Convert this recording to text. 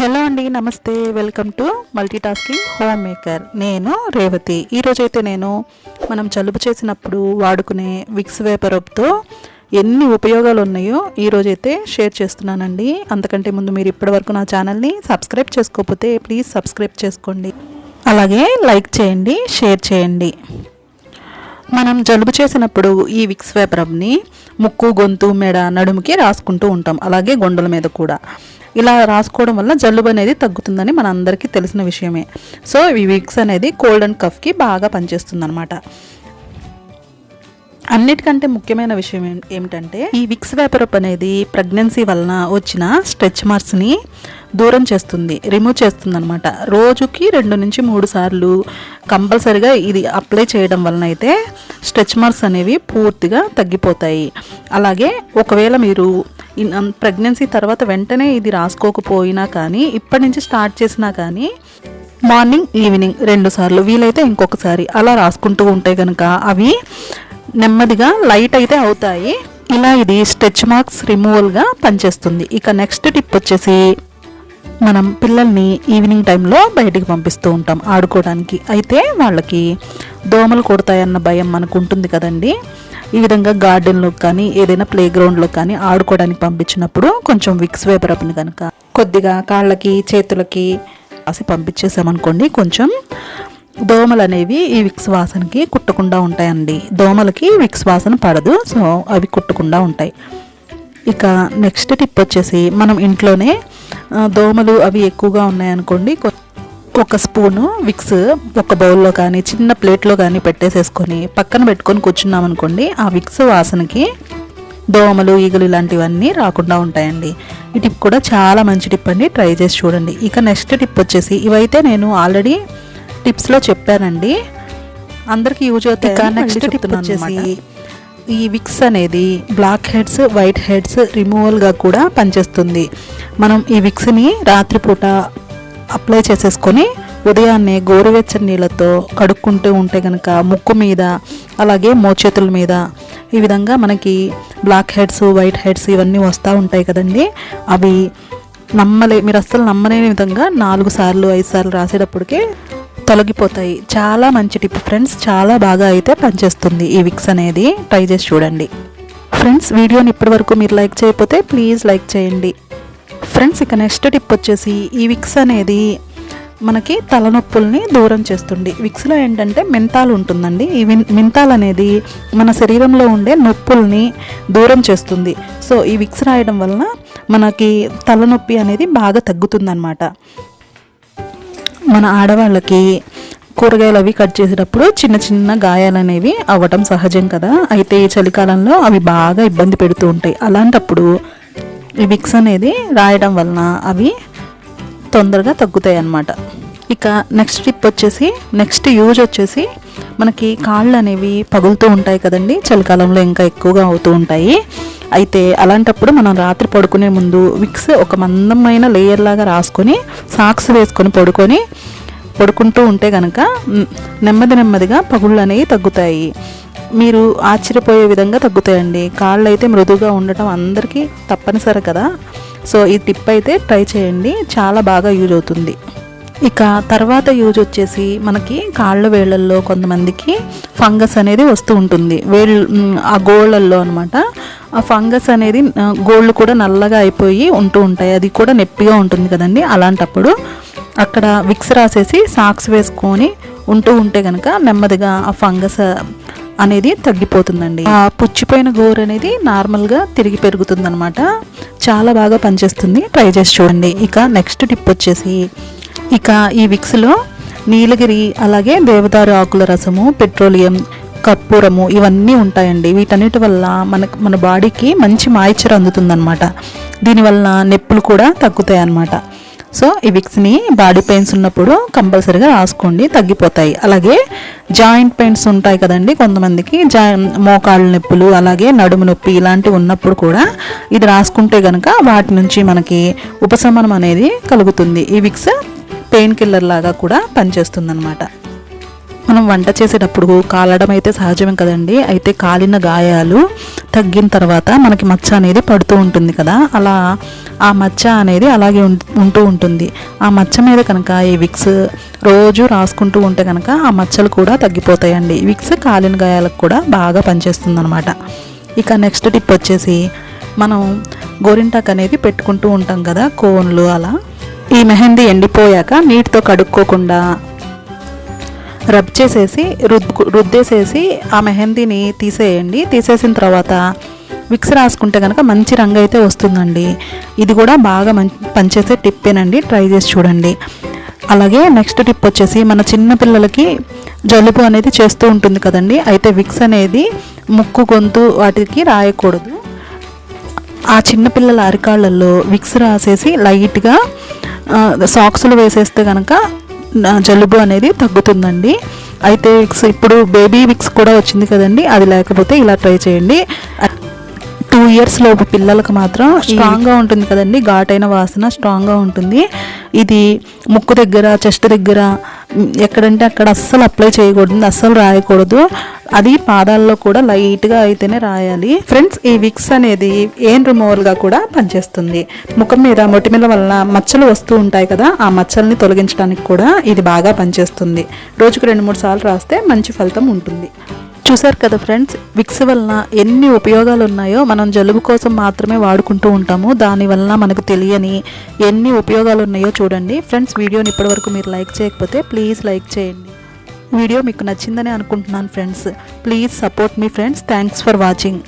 Hello అండి, నమస్తే. Welcome to multitasking home maker. నేను రేవతి. ఈరోజైతే నేను మనం జలుబు చేసినప్పుడు వాడుకునే విక్స్ వేపరబ్తో ఎన్ని ఉపయోగాలు ఉన్నాయో ఈరోజైతే షేర్ చేస్తున్నానండి. అంతకంటే ముందు మీరు ఇప్పటివరకు నా ఛానల్ని సబ్స్క్రైబ్ చేసుకోకపోతే ప్లీజ్ సబ్స్క్రైబ్ చేసుకోండి, అలాగే లైక్ చేయండి, షేర్ చేయండి. మనం జలుబు చేసినప్పుడు ఈ విక్స్ వేపరబ్ని ముక్కు, గొంతు, మెడ, నడుముకి రాసుకుంటూ ఉంటాం, అలాగే గొండల మీద కూడా. ఇలా రాసుకోవడం వల్ల జలుబు అనేది తగ్గుతుందని మన అందరికీ తెలిసిన విషయమే. సో ఈ విక్స్ అనేది కోల్డ్ అండ్ కఫ్కి బాగా పనిచేస్తుంది అనమాట. అన్నిటికంటే ముఖ్యమైన విషయం ఏమిటంటే ఈ విక్స్ వేపరప్ అనేది ప్రెగ్నెన్సీ వలన వచ్చిన స్ట్రెచ్ మార్క్స్ని దూరం చేస్తుంది, రిమూవ్ చేస్తుంది అనమాట. రోజుకి 2 నుంచి 3 సార్లు కంపల్సరిగా ఇది అప్లై చేయడం వలన అయితే స్ట్రెచ్ మార్క్స్ అనేవి పూర్తిగా తగ్గిపోతాయి. అలాగే ఒకవేళ మీరు ప్రెగ్నెన్సీ తర్వాత వెంటనే ఇది రాసుకోకపోయినా కానీ, ఇప్పటి నుంచి స్టార్ట్ చేసినా కానీ మార్నింగ్, ఈవినింగ్ 2 సార్లు, వీలైతే ఇంకొకసారి అలా రాసుకుంటూ ఉంటే కనుక అవి నెమ్మదిగా లైట్ అయితే అవుతాయి. ఇలా ఇది స్ట్రెచ్ మార్క్స్ రిమూవల్గా పనిచేస్తుంది. ఇక నెక్స్ట్ టిప్ వచ్చేసి, మనం పిల్లల్ని ఈవినింగ్ టైంలో బయటికి పంపిస్తూ ఉంటాం ఆడుకోవడానికి. అయితే వాళ్ళకి దోమలు కొడతాయన్న భయం మనకు ఉంటుంది కదండి. ఈ విధంగా గార్డెన్లో కానీ ఏదైనా ప్లే గ్రౌండ్లో కానీ ఆడుకోవడానికి పంపించినప్పుడు కొంచెం విక్స్ వేపరప్ని కనుక కొద్దిగా కాళ్ళకి, చేతులకి రాసి పంపించేసామనుకోండి, కొంచెం దోమలు అనేవి ఈ విక్స్ వాసనకి కుట్టకుండా ఉంటాయండి. దోమలకి విక్స్ వాసన పడదు, సో అవి కుట్టకుండా ఉంటాయి. ఇక నెక్స్ట్ టిప్ వచ్చేసి, మనం ఇంట్లోనే దోమలు అవి ఎక్కువగా ఉన్నాయనుకోండి, ఒక స్పూను విక్స్ ఒక బౌల్లో కానీ చిన్న ప్లేట్లో కానీ పెట్టేసేసుకొని పక్కన పెట్టుకొని కూర్చున్నామనుకోండి, ఆ విక్స్ వాసనకి దోమలు, ఈగలు ఇలాంటివన్నీ రాకుండా ఉంటాయండి. ఈ టిప్ కూడా చాలా మంచి టిప్ అండి, ట్రై చేసి చూడండి. ఇక నెక్స్ట్ టిప్ వచ్చేసి, ఇవైతే నేను ఆల్రెడీ టిప్స్లో చెప్పానండి, అందరికీ యూజ్ అవుతాయి. ఇక నెక్స్ట్ టిప్ వచ్చేసి, ఈ విక్స్ అనేది బ్లాక్ హెడ్స్, వైట్ హెడ్స్ రిమూవల్గా కూడా పనిచేస్తుంది. మనం ఈ విక్స్ని రాత్రిపూట అప్లై చేసేసుకొని ఉదయాన్నే గోరువెచ్చని నీళ్ళతో కడుక్కుంటూ ఉంటే కనుక ముక్కు మీద, అలాగే మోచేతుల మీద ఈ విధంగా మనకి బ్లాక్ హెడ్స్, వైట్ హెడ్స్ ఇవన్నీ వస్తూ ఉంటాయి కదండి, అవి మీరు అస్సలు నమ్మలేని విధంగా 4 సార్లు 5 సార్లు రాసేటప్పటికే తొలగిపోతాయి. చాలా మంచి టిప్ ఫ్రెండ్స్, చాలా బాగా అయితే పనిచేస్తుంది ఈ విక్స్ అనేది. ట్రై చేసి చూడండి ఫ్రెండ్స్. వీడియోని ఇప్పటివరకు మీరు లైక్ చేయకపోతే ప్లీజ్ లైక్ చేయండి ఫ్రెండ్స్. ఇక నెక్స్ట్ టిప్ వచ్చేసి, ఈ విక్స్ అనేది మనకి తలనొప్పుల్ని దూరం చేస్తుంది. విక్స్లో ఏంటంటే మెంతాల్ ఉంటుందండి. ఈ మెంతాల్ అనేది మన శరీరంలో ఉండే నొప్పుల్ని దూరం చేస్తుంది. సో ఈ విక్స్ రాయడం వలన మనకి తలనొప్పి అనేది బాగా తగ్గుతుందన్నమాట. మన ఆడవాళ్ళకి కూరగాయలు అవి కట్ చేసేటప్పుడు చిన్న చిన్న గాయాలు అనేవి అవ్వటం సహజం కదా. అయితే ఈ చలికాలంలో అవి బాగా ఇబ్బంది పెడుతూ ఉంటాయి. అలాంటప్పుడు ఈ విక్స్ అనేది రాయడం వలన అవి తొందరగా తగ్గుతాయి అన్నమాట. ఇక నెక్స్ట్ టిప్ వచ్చేసి, నెక్స్ట్ యూజ్ వచ్చేసి, మనకి కాళ్ళు అనేవి పగులుతూ ఉంటాయి కదండి, చలికాలంలో ఇంకా ఎక్కువగా అవుతూ ఉంటాయి. అయితే అలాంటప్పుడు మనం రాత్రి పడుకునే ముందు విక్స్ ఒక మందమైన లేయర్ లాగా రాసుకొని సాక్స్ వేసుకొని పడుకుంటూ ఉంటే కనుక నెమ్మదిగా పగుళ్ళు అనేవి తగ్గుతాయి. మీరు ఆశ్చర్యపోయే విధంగా తగ్గుతాయండి. కాళ్ళు అయితే మృదువుగా ఉండటం అందరికీ తప్పనిసరి కదా. సో ఈ టిప్ అయితే ట్రై చేయండి, చాలా బాగా యూజ్ అవుతుంది. ఇక తర్వాత యూజ్ వచ్చేసి, మనకి కాళ్ళ వేళ్ళల్లో కొంతమందికి ఫంగస్ అనేది వస్తూ ఉంటుంది, ఆ గోళ్ళల్లో అనమాట. ఆ ఫంగస్ అనేది గోళ్ళు కూడా నల్లగా అయిపోయి ఉంటూ ఉంటాయి, అది కూడా నొప్పిగా ఉంటుంది కదండి. అలాంటప్పుడు అక్కడ విక్స్ రాసేసి సాక్స్ వేసుకొని ఉంటే కనుక నెమ్మదిగా ఆ ఫంగస్ అనేది తగ్గిపోతుందండి. ఆ పుచ్చిపోయిన గోరు అనేది నార్మల్గా తిరిగి పెరుగుతుంది అనమాట. చాలా బాగా పనిచేస్తుంది, ట్రై చేసి చూడండి. ఇక నెక్స్ట్ టిప్ వచ్చేసి, ఇక ఈ విక్స్లో నీలగిరి, అలాగే దేవదారు ఆకుల రసము, పెట్రోలియం, కర్పూరము ఇవన్నీ ఉంటాయండి. వీటన్నిటి వల్ల మన బాడీకి మంచి మాయిశ్చర్ అందుతుందన్నమాట. దీనివల్ల నొప్పులు కూడా తగ్గుతాయి అన్నమాట. సో ఈ విక్స్ని బాడీ పెయిన్స్ ఉన్నప్పుడు కంపల్సరీగా రాసుకోండి, తగ్గిపోతాయి. అలాగే జాయింట్ పెయిన్స్ ఉంటాయి కదండి కొంతమందికి, మోకాళ్ళ నొప్పులు, అలాగే నడుము నొప్పి ఇలాంటివి ఉన్నప్పుడు కూడా ఇది రాసుకుంటే కనుక వాటి నుంచి మనకి ఉపశమనం అనేది కలుగుతుంది. ఈ విక్స్ పెయిన్ కిల్లర్ లాగా కూడా పనిచేస్తుంది అనమాట. మనం వంట చేసేటప్పుడు కాలడం అయితే సహజమే కదండి. అయితే కాలిన గాయాలు తగ్గిన తర్వాత మనకి మచ్చ అనేది పడుతూ ఉంటుంది కదా, అలా ఆ మచ్చ అనేది అలాగే ఉంటూ ఉంటుంది. ఆ మచ్చ మీద కనుక ఈ విక్స్ రోజు రాసుకుంటూ ఉంటే కనుక ఆ మచ్చలు కూడా తగ్గిపోతాయండి. విక్స్ కాలిన గాయాలకు కూడా బాగా పనిచేస్తుంది అనమాట. ఇక నెక్స్ట్ టిప్ వచ్చేసి, మనం గోరింటాక్ అనేది పెట్టుకుంటూ ఉంటాం కదా, కోన్లు అలా. ఈ మెహందీ ఎండిపోయాక నీటితో కడుక్కోకుండా రబ్ చేసేసి రుద్దేసేసి ఆ మెహందీని తీసేయండి. తీసేసిన తర్వాత విక్స్ రాసుకుంటే కనుక మంచి రంగు అయితే వస్తుందండి. ఇది కూడా బాగా పనిచేసే టిప్పేనండి, ట్రై చేసి చూడండి. అలాగే నెక్స్ట్ టిప్ వచ్చేసి, మన చిన్న పిల్లలకి జలుబు అనేది చేస్తూ ఉంటుంది కదండి. అయితే విక్స్ అనేది ముక్కు, గొంతు వాటికి రాయకూడదు. ఆ చిన్నపిల్లల అరికాళ్ళల్లో విక్స్ రాసేసి లైట్గా సాక్సులు వేసేస్తే కనుక జలుబు అనేది తగ్గుతుందండి. అయితే విక్స్ ఇప్పుడు బేబీ విక్స్ కూడా వచ్చింది కదండి, అది లేకపోతే ఇలా ట్రై చేయండి. 2 years లోపు పిల్లలకు మాత్రం స్ట్రాంగ్గా ఉంటుంది కదండి, ఘాటైన వాసన స్ట్రాంగ్గా ఉంటుంది. ఇది ముక్కు దగ్గర, చెస్ట్ దగ్గర ఎక్కడంటే అక్కడ అస్సలు అప్లై చేయకూడదు, అస్సలు రాయకూడదు. అది పాదాల్లో కూడా లైట్గా అయితేనే రాయాలి. ఫ్రెండ్స్, ఈ విక్స్ అనేది ఏం రిమూవల్గా కూడా పనిచేస్తుంది. ముఖం మీద మొటిమల వల్ల మచ్చలు వస్తూ ఉంటాయి కదా, ఆ మచ్చల్ని తొలగించడానికి కూడా ఇది బాగా పనిచేస్తుంది. రోజుకు 2-3 సార్లు రాస్తే మంచి ఫలితం ఉంటుంది. చూసారు కదా ఫ్రెండ్స్, విక్స్ వలన ఎన్ని ఉపయోగాలు ఉన్నాయో. మనం జలుబు కోసం మాత్రమే వాడుకుంటూ ఉంటాము, దానివల్ల మనకు తెలియని ఎన్ని ఉపయోగాలు ఉన్నాయో చూడండి. ఫ్రెండ్స్, వీడియోని ఇప్పటివరకు మీరు లైక్ చేయకపోతే ప్లీజ్ లైక్ చేయండి. వీడియో మీకు నచ్చిందని అనుకుంటున్నాను friends. Please support me friends. Thanks for watching.